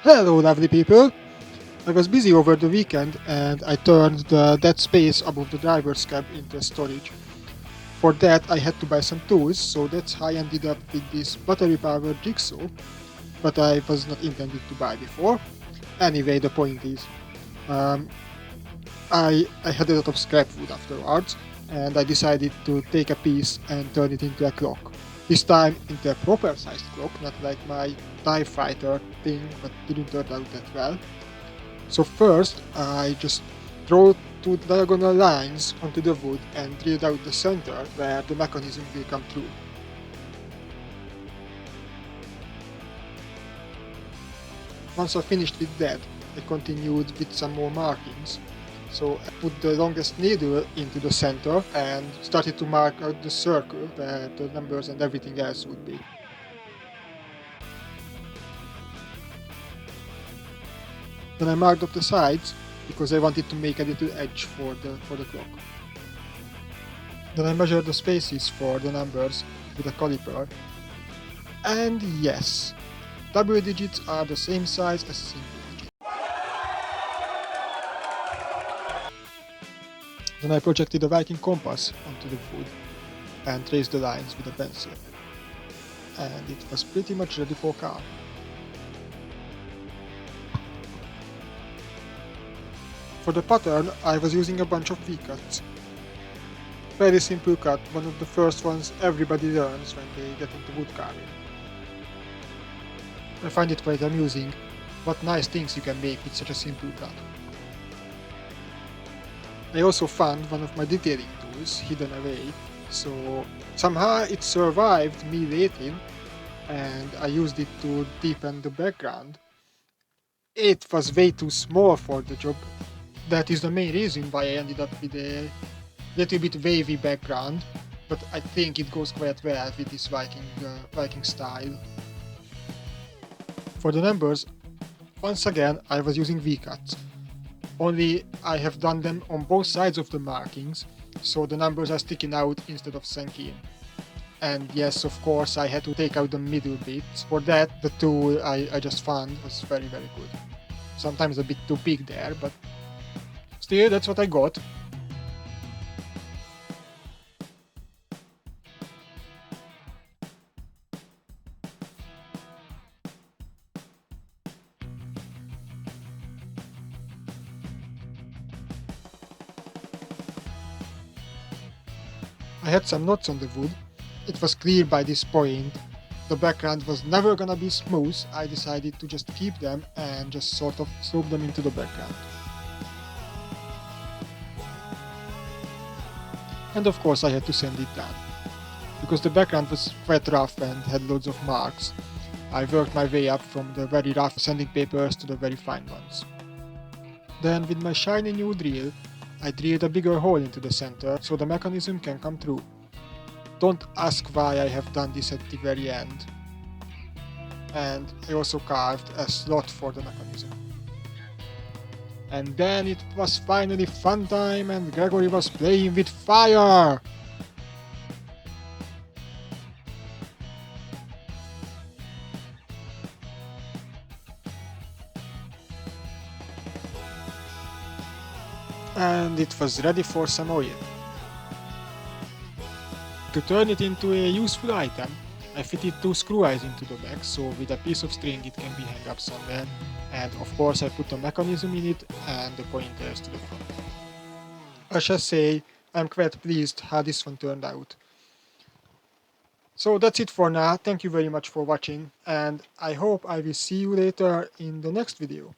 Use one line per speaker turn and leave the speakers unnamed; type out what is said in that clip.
Hello lovely people! I was busy over the weekend and I turned the dead space above the driver's cab into storage. For that I had to buy some tools, so that's how I ended up with this battery powered jigsaw, but I was not intended to buy before. Anyway, the point is, um, I had a lot of scrap wood afterwards, and I decided to take a piece and turn it into a clock. This time into a proper sized clock, not like my TIE fighter thing, but didn't turn out that well. So first, I just draw two diagonal lines onto the wood and drilled out the center where the mechanism will come through. Once I finished with that, I continued with some more markings. So I put the longest needle into the center and started to mark out the circle where the numbers and everything else would be. Then I marked up the sides because I wanted to make a little edge for the clock. Then I measured the spaces for the numbers with a caliper. And yes, double digits are the same size as single digits. Then I projected a Viking compass onto the wood and traced the lines with a pencil. And it was pretty much ready for carving. For the pattern, I was using a bunch of V-cuts. Very simple cut, one of the first ones everybody learns when they get into wood carving. I find it quite amusing what nice things you can make with such a simple cut. I also found one of my detailing tools hidden away, so somehow it survived me waiting, and I used it to deepen the background. It was way too small for the job. That is the main reason why I ended up with a little bit wavy background, but I think it goes quite well with this Viking style. For the numbers, once again I was using V-cuts, only I have done them on both sides of the markings, so the numbers are sticking out instead of sinking. And yes, of course, I had to take out the middle bits. For that, the tool I just found was very good. Sometimes a bit too big there, but still, that's what I got. I had some knots on the wood. It was clear by this point the background was never gonna be smooth. I decided to just keep them and just sort of slope them into the background. And of course I had to sand it down. Because the background was quite rough and had loads of marks, I worked my way up from the very rough sanding papers to the very fine ones. Then with my shiny new drill, I drilled a bigger hole into the center so the mechanism can come through. Don't ask why I have done this at the very end. And I also carved a slot for the mechanism. And then it was finally fun time and Gregory was playing with fire! And it was ready for some oil. To turn it into a useful item, I fitted two screw eyes into the back, so with a piece of string it can be hung up somewhere, and of course I put a mechanism in it and the pointers to the front. I shall say, I'm quite pleased how this one turned out. So that's it for now, thank you very much for watching, and I hope I will see you later in the next video.